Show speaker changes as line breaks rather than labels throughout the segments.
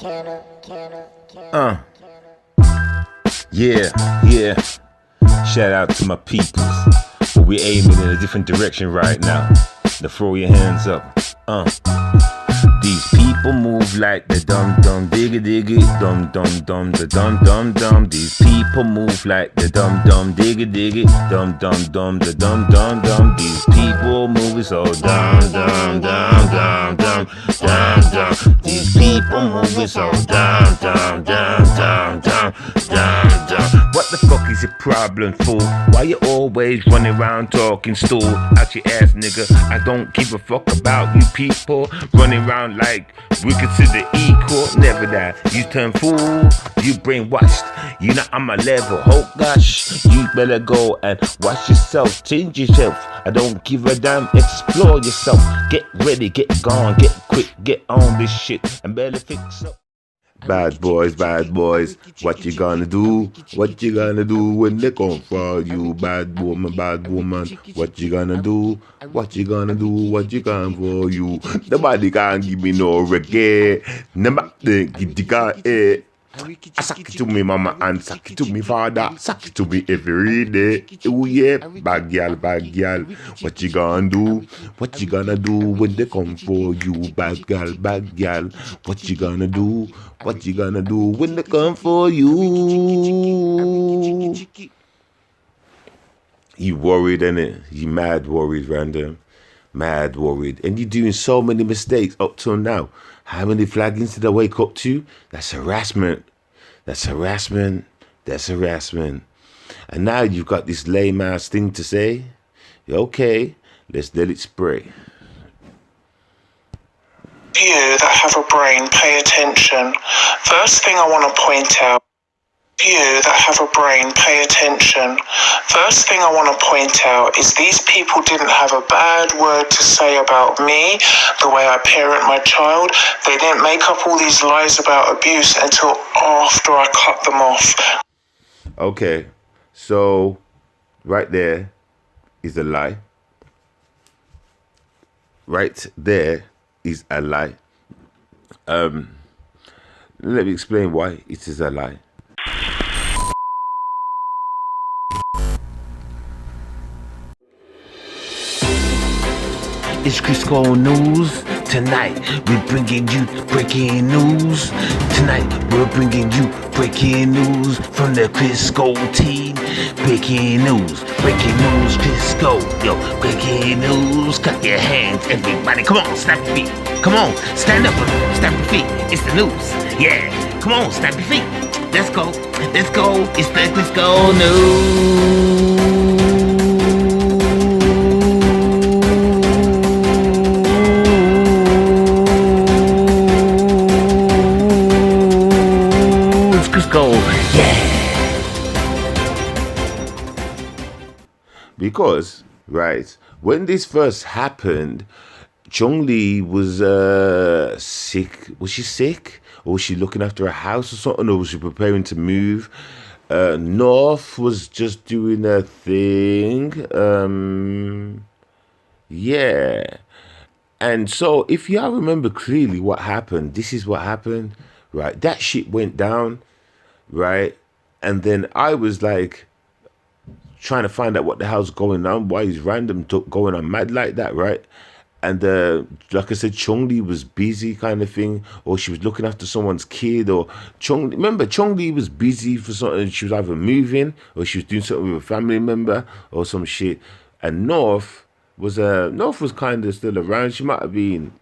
Yeah. Shout out to my peoples. But we aiming in a different direction right now. Now throw your hands up. These people move like the dum diggy diggy dum the dum. These people move like the dum diggy diggy dum the dum. These people move so dum. These people move so dum. What the fuck is your problem, fool? Why you always running around talking stool out your ass, nigga? I don't give a fuck about you people running around like we consider equal. Never that. You turn fool, you brainwashed. You not on my level. Oh gosh, you better go and watch yourself, change yourself. I don't give a damn. Explore yourself. Get ready, get gone, get quick, get on this shit and better fix up. Bad boys, what you gonna do? What you gonna do when they come for you? Bad woman, what you gonna do? What you gonna do? What you gonna for you? Nobody can give me no reggae. Nobody can I suck it to me mama and suck it to me father. Suck it to me every day. Oh yeah, bad girl. What you gonna do? What you gonna do when they come for you? Bad girl. What you gonna do? What you gonna do when they come for you? You worried, innit? You mad worried, random. Mad worried. And you're doing so many mistakes up till now. How many flaggings did I wake up to? That's harassment. And now you've got this lame ass thing to say. Okay, let's let it spray.
You that have a brain, pay attention. First thing I want to point out. You that have a brain, pay attention. First thing I want to point out is these people didn't have a bad word to say about me, the way I parent my child. They didn't make up all these lies about abuse until after I cut them off.
Okay, so right there is a lie. Right there is a lie. Let me explain why it is a lie. It's Crisco News. Tonight we're bringing you breaking news. Tonight we're bringing you breaking news from the Crisco team. Breaking news, Crisco. Yo, breaking news. Clap your hands, everybody. Come on, snap your feet. Come on, stand up, snap your feet. It's the news. Yeah, come on, snap your feet. Let's go. It's the Crisco News. Go, yeah. Because, right, when this first happened, Chong-Li was sick. Was she sick? Or was she looking after a house or something? Or was she preparing to move? North was just doing her thing. Yeah. And so, if y'all remember clearly what happened, this is what happened, right? That shit went down. Right, and then I was like trying to find out what the hell's going on, why he's random going on mad like that, right? And like I said, Chong-Li was busy kind of thing, or she was looking after someone's kid, or Chong-Li was busy for something. She was either moving or she was doing something with a family member or some shit. And North was kind of still around. She might have been,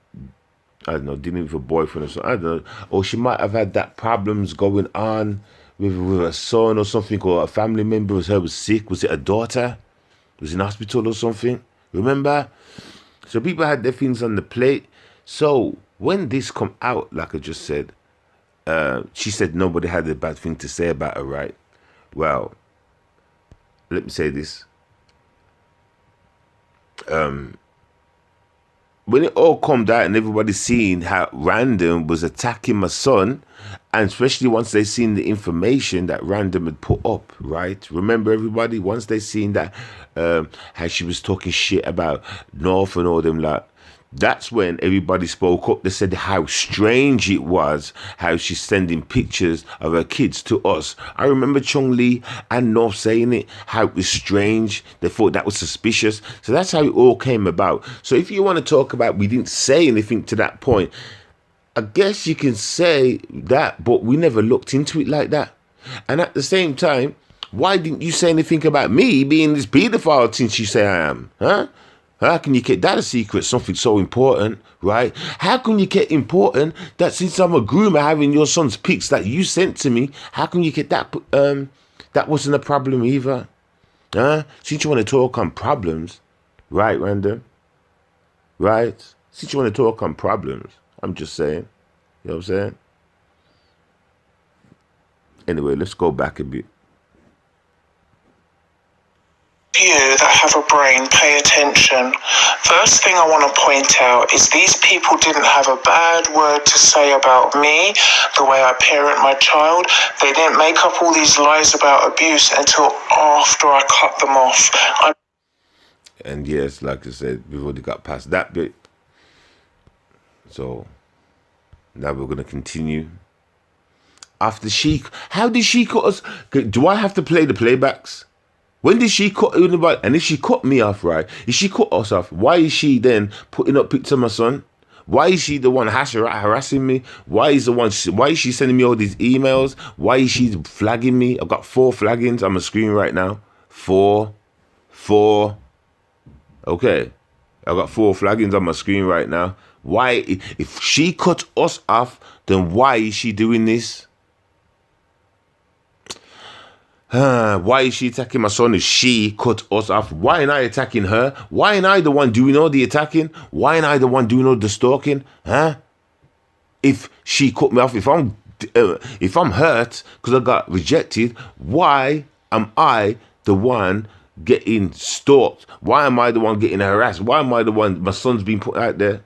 I don't know, dealing with a boyfriend or something, I don't know, or she might have had that problems going on with a son or something, or a family member was sick. Was it a daughter? Was in hospital or something? Remember? So people had their things on the plate. So when this come out, like I just said, she said nobody had a bad thing to say about her, right? Well, let me say this. When it all come out and everybody seen how Random was attacking my son, and especially once they seen the information that Random had put up, right? Remember, everybody, once they seen that, how she was talking shit about North and all them, like, That's when everybody spoke up. They said how strange it was how she's sending pictures of her kids to us. I remember Chung Lee and North saying it, how it was strange. They thought that was suspicious. So that's how it all came about. So if you want to talk about we didn't say anything to that point, I guess you can say that, but we never looked into it like that. And at the same time, why didn't you say anything about me being this paedophile since you say I am? Huh? How can you keep that a secret, something so important, right? How can you get important that since I'm a groomer having your son's pics that you sent to me, how can you get that, that wasn't a problem either? Huh? Since you want to talk on problems, right, Random? Right? Since you want to talk on problems, I'm just saying, you know what I'm saying? Anyway, let's go back a bit.
You that have a brain, pay attention. First thing I want to point out is these people didn't have a bad word to say about me, the way I parent my child. They didn't make up all these lies about abuse until after I cut them off.
And yes, like I said, we've already got past that bit. So now we're going to continue. After how did she cut us? Do I have to play the playbacks? When did she cut anybody? And if she cut me off, right? If she cut us off, why is she then putting up pictures of my son? Why is she the one harassing me? Why is she sending me all these emails? Why is she flagging me? I've got 4 flaggings on my screen right now. 4. Okay. I've got 4 flaggings on my screen right now. Why, if she cut us off, then why is she doing this? Why is she attacking my son if she cut us off? Why am I attacking her? Why am I the one doing all the attacking? Why am I the one doing all the stalking? If she cut me off, if I'm hurt because I got rejected, why am I the one getting stalked? Why am I the one getting harassed? Why am I the one my son's being put out there?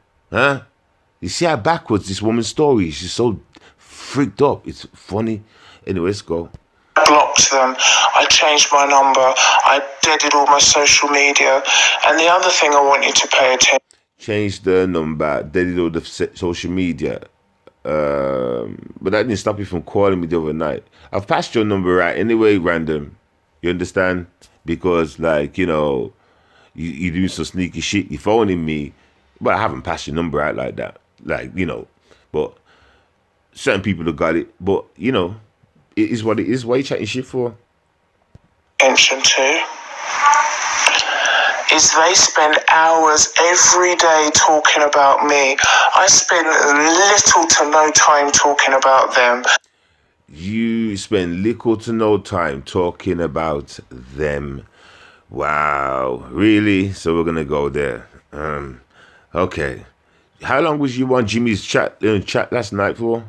You see how backwards this woman's story is? She's so freaked up. It's funny. Anyway, let's go.
Blocked them. I changed my number. I deaded all my social media. And the other thing I want you to pay attention.
Changed the number, deaded all the social media. But that didn't stop you from calling me the other night. I've passed your number out anyway, Random. You understand? Because, like, you know, you do some sneaky shit. You're phoning me. But I haven't passed your number out like that. Like, you know. But certain people have got it. But, you know, it is what it is. What are you chatting shit for?
Attention to is they spend hours every day talking about me. I spend little to no time talking about them.
You spend little to no time talking about them. Wow, really? So we're gonna go there. Okay. How long was you on Jimmy's chat last night for?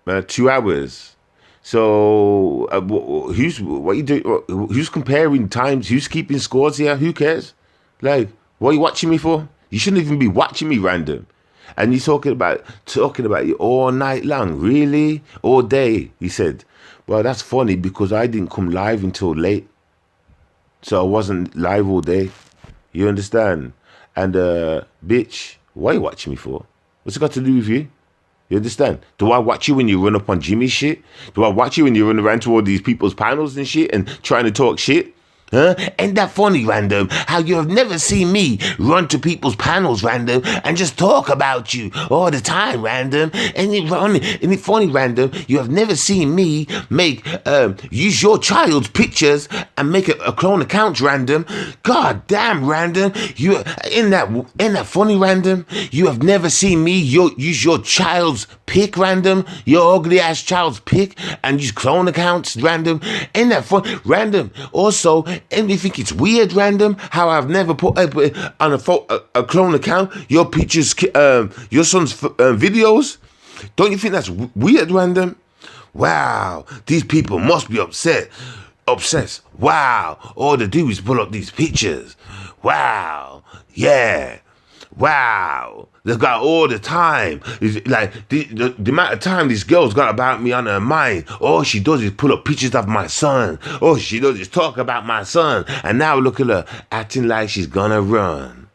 2 hours. So what you do? Who's comparing times? Who's keeping scores here? Who cares? Like, what are you watching me for? You shouldn't even be watching me, Random. And you're talking about you all night long, really, all day. He said, "Well, that's funny because I didn't come live until late, so I wasn't live all day. You understand? And bitch, what are you watching me for? What's it got to do with you? You understand? Do I watch you when you run up on Jimmy's shit? Do I watch you when you run around to all these people's panels and shit and trying to talk shit? Huh? Ain't that funny, Random? How you have never seen me run to people's panels, Random, and just talk about you all the time, Random. Ain't it funny, Random? You have never seen me use your child's pictures and make a clone account, Random. God damn, Random. Ain't that funny, Random? You have never seen me use your child's pic, Random. Your ugly ass child's pic and use clone accounts, Random. Ain't that fun, Random? Also, and you think it's weird, Random, how I've never put on a clone account your pictures, your son's videos? Don't you think that's weird, Random? Wow, these people must be obsessed. Wow, all they do is pull up these pictures. Wow, yeah. Wow, they've got all the time. It's like the amount of time this girl's got about me on her mind. All she does is pull up pictures of my son. All she does is talk about my son. And now look at her acting like she's gonna run.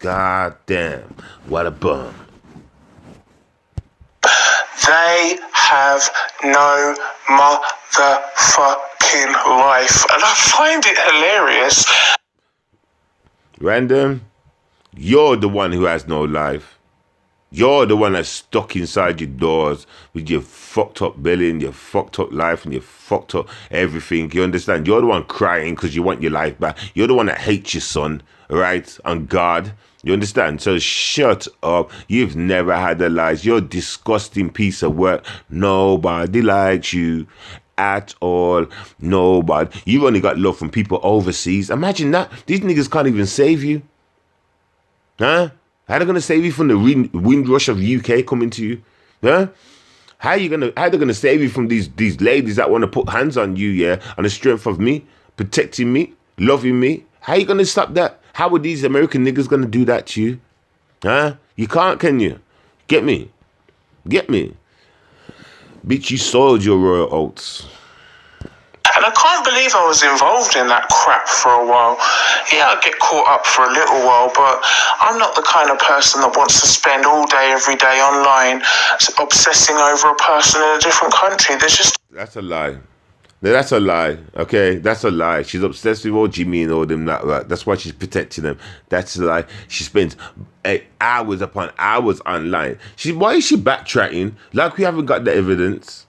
God damn, what a bum.
They have no motherfucking life. And I find it hilarious.
Random, you're the one who has no life. You're the one that's stuck inside your doors with your fucked up belly and your fucked up life and your fucked up everything. You understand? You're the one crying because you want your life back. You're the one that hates your son, right? On God. You understand? So shut up. You've never had a life. You're a disgusting piece of work. Nobody likes you at all. Nobody. You've only got love from people overseas. Imagine that. These niggas can't even save you. Huh? How they gonna save you from the wind rush of UK coming to you? Huh? How they gonna save you from these ladies that want to put hands on you, yeah, on the strength of me, protecting me, loving me? How you gonna stop that? How are these American niggas gonna do that to you? Huh? You can't, can you? Get me. Get me. Bitch, you soiled your royal oats.
And I can't believe I was involved in that crap for a while. Yeah, I get caught up for a little while, but I'm not the kind of person that wants to spend all day, every day online obsessing over a person in a different country.
That's a lie. No, that's a lie, okay? That's a lie. She's obsessed with all Jimmy and all them that. Right? That's why she's protecting them. That's a lie. She spends hours upon hours online. Why is she backtracking like we haven't got the evidence?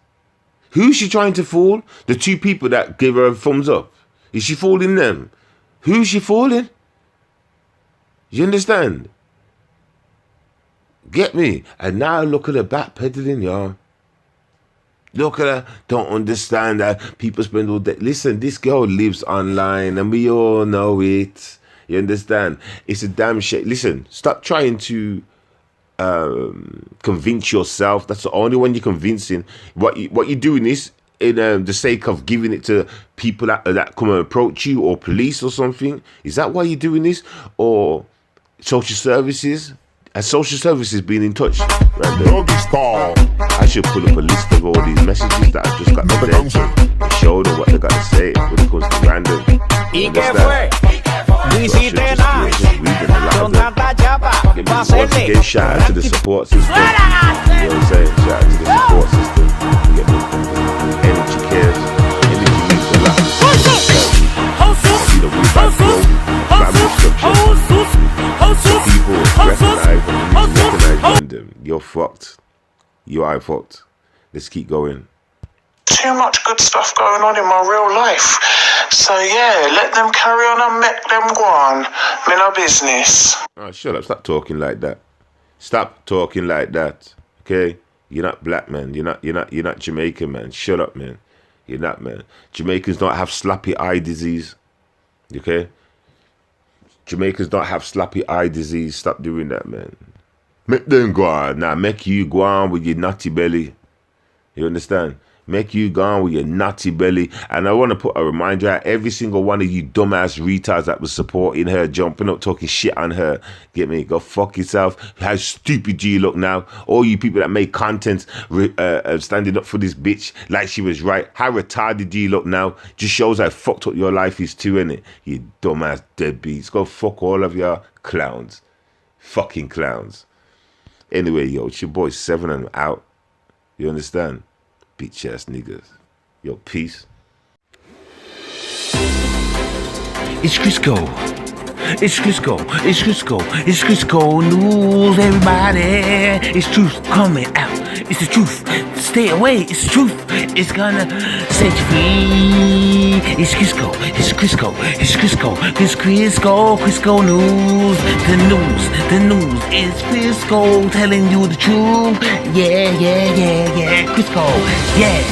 Who's she trying to fool? The two people that gave her a thumbs up. Is she fooling them? Who's she fooling? You understand? Get me? And now look at her backpedaling, y'all. Look at her. Don't understand that people spend all day. Listen, this girl lives online and we all know it. You understand? It's a damn shame. Listen, stop trying to convince yourself. That's the only one you're convincing. What you're doing is in the sake of giving it to people that come and approach you, or police or something. Is that why you're doing this? Or social services? Has social services been in touch? I should pull up a list of all these messages that I've just got to them and show them what they got to say when it comes to random. Once again, shout out to the support system. You know what I'm saying? Shout out to the support system. Get me. Energy cares. Energy means a lot. You know, we've had growth, family structure. Some people recognize random. You're fucked. You are fucked. Let's keep going.
Too much good stuff going on in my real life. So yeah, let them carry on and make them go on. Me no business.
Oh, shut up. Stop talking like that. Stop talking like that. Okay? You're not black, man. You're not Jamaican, man. Shut up, man. You're not, man. Jamaicans don't have slappy eye disease. Okay? Jamaicans don't have slappy eye disease. Stop doing that, man. Make them go on. Now, make you go on with your nutty belly. You understand? Make you go on with your nutty belly. And I want to put a reminder out, every single one of you dumbass retards that was supporting her, jumping up, talking shit on her. Get me? Go fuck yourself. How stupid do you look now? All you people that make content standing up for this bitch like she was right. How retarded do you look now? Just shows how fucked up your life is too, innit? You dumbass deadbeats. Go fuck all of your clowns. Fucking clowns. Anyway, yo, it's your boy 7 and I'm out. You understand? Bitch ass niggas. Yo, peace.
It's Crisco. It's Crisco. It's Crisco. It's Crisco news, everybody. It's truth coming out. It's the truth. Stay away. It's the truth. It's gonna set you free. It's Crisco. It's Crisco. It's Crisco. It's Crisco. Crisco news. The news. The news is Crisco telling you the truth. Yeah, yeah, yeah, yeah. Crisco. Yeah.